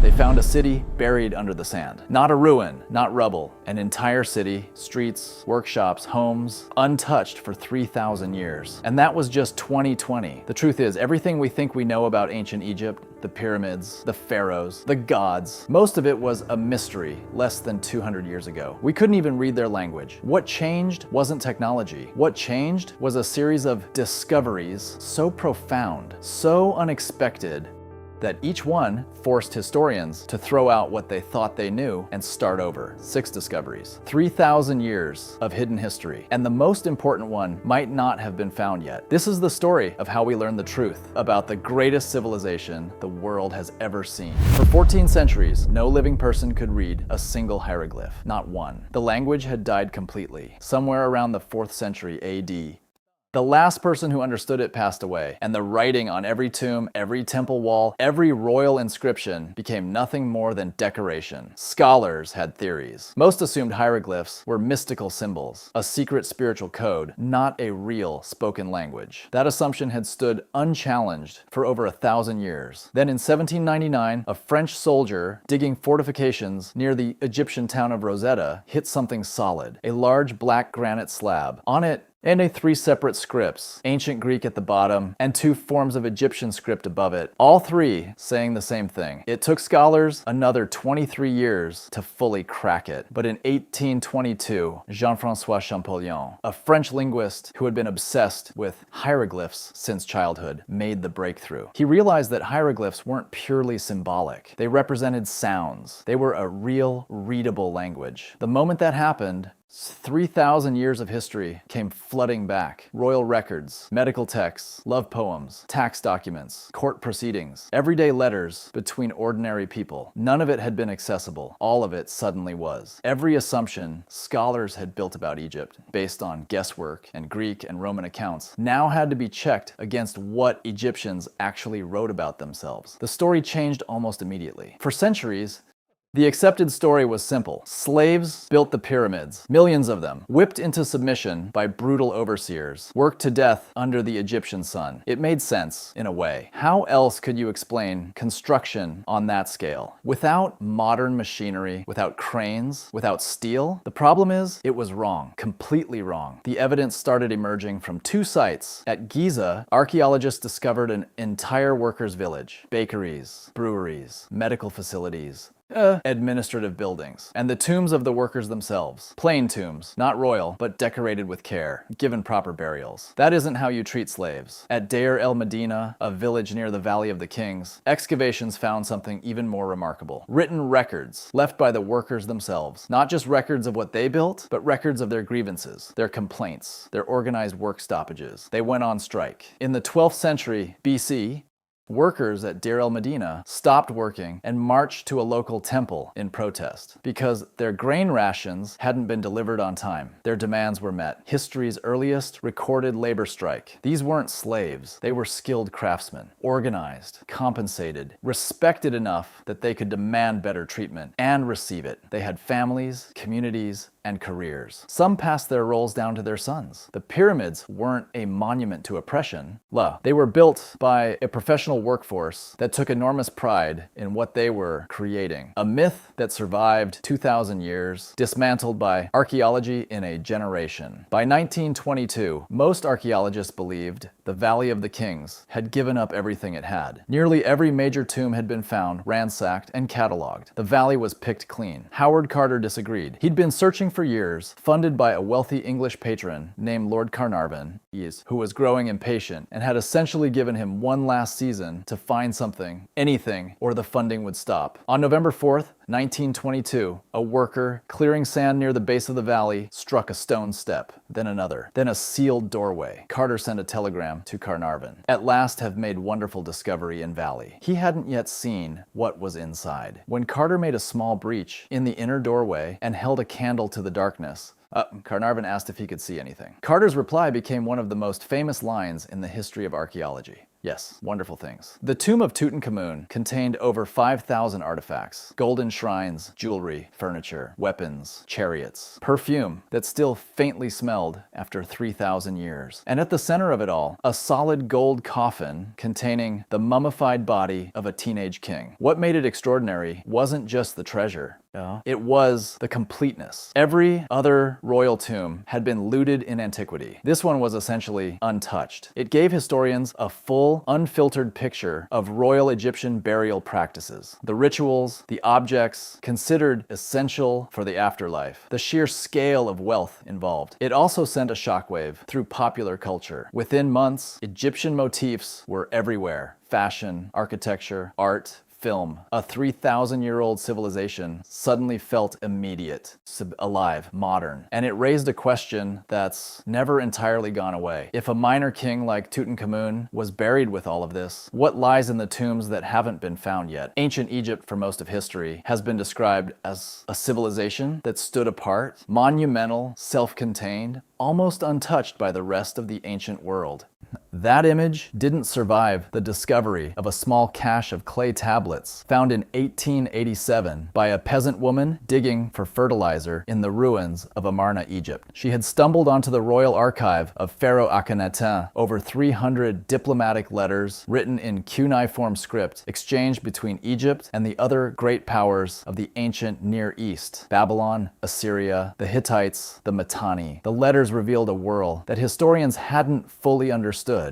They found a city buried under the sand. Not a ruin, not rubble. An entire city, streets, workshops, homes, untouched for 3,000 years. And that was just 2020. The truth is, everything we think we know about ancient Egypt, the pyramids, the pharaohs, the gods, most of it was a mystery less than 200 years ago. We couldn't even read their language. What changed wasn't technology. What changed was a series of discoveries so profound, so unexpected, that each one forced historians to throw out what they thought they knew and start over. 6 discoveries. 3,000 years of hidden history. And the most important one might not have been found yet. This is the story of how we learn the truth about the greatest civilization the world has ever seen. For 14 centuries, no living person could read a single hieroglyph. Not one. The language had died completely. Somewhere around the 4th century AD, the last person who understood it passed away, and the writing on every tomb, every temple wall, every royal inscription became nothing more than decoration. Scholars had theories. Most assumed hieroglyphs were mystical symbols, a secret spiritual code, not a real spoken language. That assumption had stood unchallenged for over 1,000 years. Then in 1799, a French soldier digging fortifications near the Egyptian town of Rosetta hit something solid, a large black granite slab. On it, and 3 separate scripts, ancient Greek at the bottom and 2 forms of Egyptian script above it, all 3 saying the same thing. It took scholars another 23 years to fully crack it. But in 1822, Jean-François Champollion, a French linguist who had been obsessed with hieroglyphs since childhood, made the breakthrough. He realized that hieroglyphs weren't purely symbolic. They represented sounds. They were a real, readable language. The moment that happened, 3,000 years of history came flooding back. Royal records, medical texts, love poems, tax documents, court proceedings, everyday letters between ordinary people. None of it had been accessible. All of it suddenly was. Every assumption scholars had built about Egypt, based on guesswork and Greek and Roman accounts, now had to be checked against what Egyptians actually wrote about themselves. The story changed almost immediately. For centuries, the accepted story was simple. Slaves built the pyramids, millions of them, whipped into submission by brutal overseers, worked to death under the Egyptian sun. It made sense, in a way. How else could you explain construction on that scale? Without modern machinery, without cranes, without steel? The problem is, it was wrong, completely wrong. The evidence started emerging from 2 sites. At Giza, archaeologists discovered an entire workers' village, bakeries, breweries, medical facilities, administrative buildings, and the tombs of the workers themselves. Plain tombs, not royal, but decorated with care, given proper burials. That isn't how you treat slaves. At Deir el Medina, a village near the Valley of the Kings, excavations found something even more remarkable. Written records left by the workers themselves. Not just records of what they built, but records of their grievances, their complaints, their organized work stoppages. They went on strike. In the 12th century BC, workers at Deir el Medina stopped working and marched to a local temple in protest because their grain rations hadn't been delivered on time. Their demands were met. History's earliest recorded labor strike. These weren't slaves. They were skilled craftsmen, organized, compensated, respected enough that they could demand better treatment and receive it. They had families, communities, and careers. Some passed their roles down to their sons. The pyramids weren't a monument to oppression. They were built by a professional workforce that took enormous pride in what they were creating. A myth that survived 2,000 years, dismantled by archaeology in a generation. By 1922, most archaeologists believed the Valley of the Kings had given up everything it had. Nearly every major tomb had been found, ransacked, and cataloged. The valley was picked clean. Howard Carter disagreed. He'd been searching for years, funded by a wealthy English patron named Lord Carnarvon, who was growing impatient and had essentially given him one last season to find something, anything, or the funding would stop. On November 4th, 1922, a worker clearing sand near the base of the valley struck a stone step, then another, then a sealed doorway. Carter sent a telegram to Carnarvon. At last have made wonderful discovery in valley. He hadn't yet seen what was inside. When Carter made a small breach in the inner doorway and held a candle to the darkness, Carnarvon asked if he could see anything. Carter's reply became one of the most famous lines in the history of archaeology. Yes, wonderful things. The tomb of Tutankhamun contained over 5,000 artifacts, golden shrines, jewelry, furniture, weapons, chariots, perfume that still faintly smelled after 3,000 years. And at the center of it all, a solid gold coffin containing the mummified body of a teenage king. What made it extraordinary wasn't just the treasure. It was the completeness. Every other royal tomb had been looted in antiquity. This one was essentially untouched. It gave historians a full, unfiltered picture of royal Egyptian burial practices. The rituals, the objects considered essential for the afterlife, the sheer scale of wealth involved. It also sent a shockwave through popular culture. Within months, Egyptian motifs were everywhere. Fashion, architecture, art, film. A 3,000-year-old civilization suddenly felt immediate, alive, modern. And it raised a question that's never entirely gone away. If a minor king like Tutankhamun was buried with all of this, what lies in the tombs that haven't been found yet? Ancient Egypt, for most of history, has been described as a civilization that stood apart, monumental, self-contained, almost untouched by the rest of the ancient world. That image didn't survive the discovery of a small cache of clay tablets found in 1887 by a peasant woman digging for fertilizer in the ruins of Amarna, Egypt. She had stumbled onto the royal archive of Pharaoh Akhenaten, over 300 diplomatic letters written in cuneiform script exchanged between Egypt and the other great powers of the ancient Near East: Babylon, Assyria, the Hittites, the Mitanni. The letters revealed a world that historians hadn't fully understood.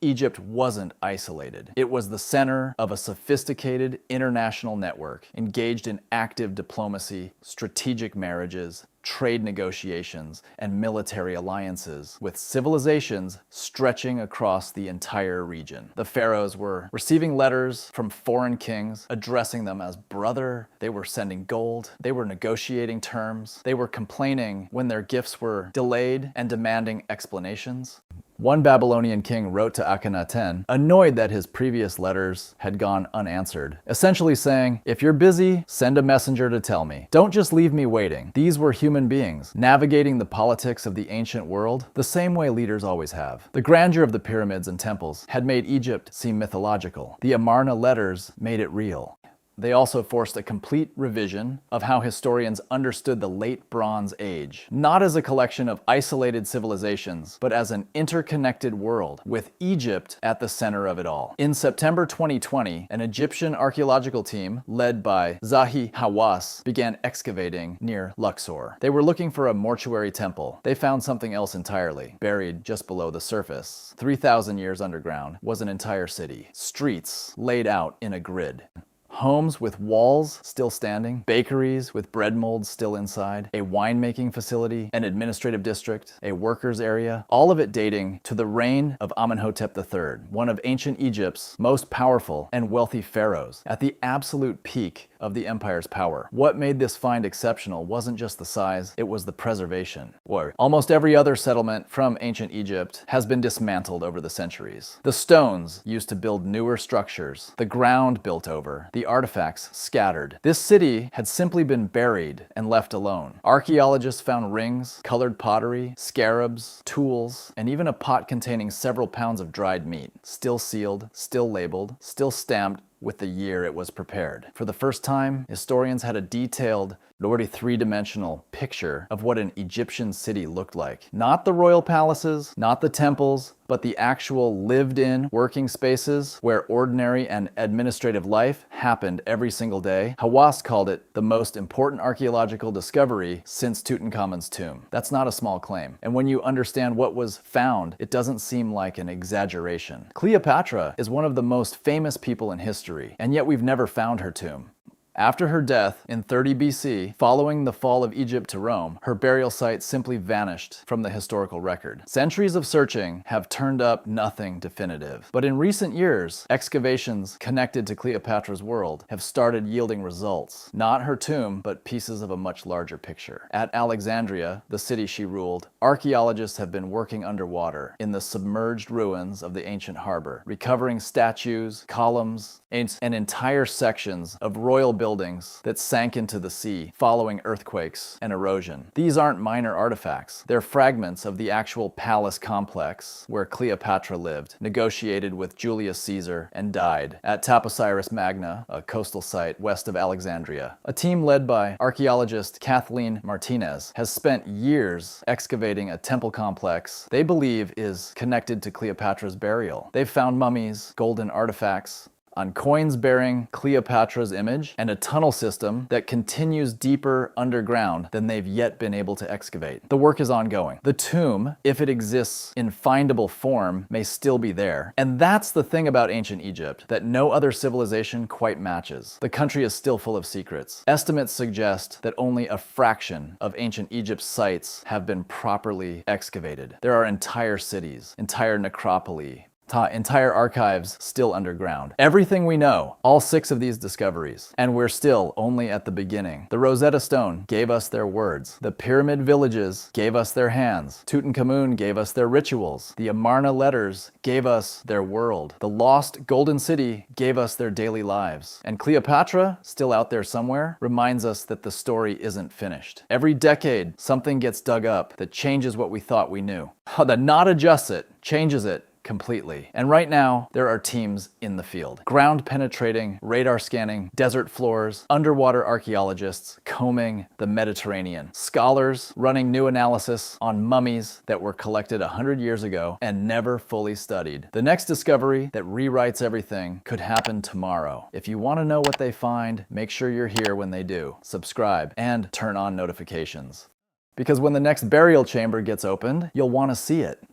Egypt wasn't isolated. It was the center of a sophisticated international network engaged in active diplomacy, strategic marriages, trade negotiations, and military alliances, with civilizations stretching across the entire region. The pharaohs were receiving letters from foreign kings, addressing them as brother. They were sending gold. They were negotiating terms. They were complaining when their gifts were delayed and demanding explanations. One Babylonian king wrote to Akhenaten, annoyed that his previous letters had gone unanswered, essentially saying, "If you're busy, send a messenger to tell me. Don't just leave me waiting." These were human beings, navigating the politics of the ancient world the same way leaders always have. The grandeur of the pyramids and temples had made Egypt seem mythological. The Amarna Letters made it real. They also forced a complete revision of how historians understood the Late Bronze Age, not as a collection of isolated civilizations, but as an interconnected world, with Egypt at the center of it all. In September 2020, an Egyptian archaeological team, led by Zahi Hawass, began excavating near Luxor. They were looking for a mortuary temple. They found something else entirely. Buried just below the surface, 3,000 years underground, was an entire city. Streets laid out in a grid. Homes with walls still standing, bakeries with bread molds still inside, a winemaking facility, an administrative district, a workers' area, all of it dating to the reign of Amenhotep III, one of ancient Egypt's most powerful and wealthy pharaohs, at the absolute peak of the empire's power. What made this find exceptional wasn't just the size, it was the preservation. Almost every other settlement from ancient Egypt has been dismantled over the centuries. The stones used to build newer structures, the ground built over, the artifacts scattered. This city had simply been buried and left alone. Archaeologists found rings, colored pottery, scarabs, tools, and even a pot containing several pounds of dried meat, still sealed, still labeled, still stamped with the year it was prepared. For the first time, historians had a detailed, already three-dimensional picture of what an Egyptian city looked like. Not the royal palaces, not the temples, but the actual lived-in working spaces where ordinary and administrative life happened every single day. Hawass called it the most important archaeological discovery since Tutankhamun's tomb. That's not a small claim. And when you understand what was found, it doesn't seem like an exaggeration. Cleopatra is one of the most famous people in history, and yet we've never found her tomb. After her death in 30 BC, following the fall of Egypt to Rome, her burial site simply vanished from the historical record. Centuries of searching have turned up nothing definitive. But in recent years, excavations connected to Cleopatra's world have started yielding results. Not her tomb, but pieces of a much larger picture. At Alexandria, the city she ruled, archaeologists have been working underwater in the submerged ruins of the ancient harbor, recovering statues, columns, and entire sections of royal buildings buildings that sank into the sea following earthquakes and erosion. These aren't minor artifacts. They're fragments of the actual palace complex where Cleopatra lived, negotiated with Julius Caesar, and died at Taposiris Magna, a coastal site west of Alexandria. A team led by archaeologist Kathleen Martinez has spent years excavating a temple complex they believe is connected to Cleopatra's burial. They've found mummies, golden artifacts, on coins bearing Cleopatra's image, and a tunnel system that continues deeper underground than they've yet been able to excavate. The work is ongoing. The tomb, if it exists in findable form, may still be there. And that's the thing about ancient Egypt that no other civilization quite matches. The country is still full of secrets. Estimates suggest that only a fraction of ancient Egypt's sites have been properly excavated. There are entire cities, entire necropoli, entire archives still underground. Everything we know, all 6 of these discoveries, and we're still only at the beginning. The Rosetta Stone gave us their words. The pyramid villages gave us their hands. Tutankhamun gave us their rituals. The Amarna Letters gave us their world. The lost Golden City gave us their daily lives. And Cleopatra, still out there somewhere, reminds us that the story isn't finished. Every decade, something gets dug up that changes what we thought we knew. That not adjusts it, changes it completely. And right now, there are teams in the field. Ground penetrating, radar scanning, desert floors, underwater archaeologists combing the Mediterranean, scholars running new analysis on mummies that were collected 100 years ago and never fully studied. The next discovery that rewrites everything could happen tomorrow. If you want to know what they find, make sure you're here when they do. Subscribe and turn on notifications. Because when the next burial chamber gets opened, you'll want to see it.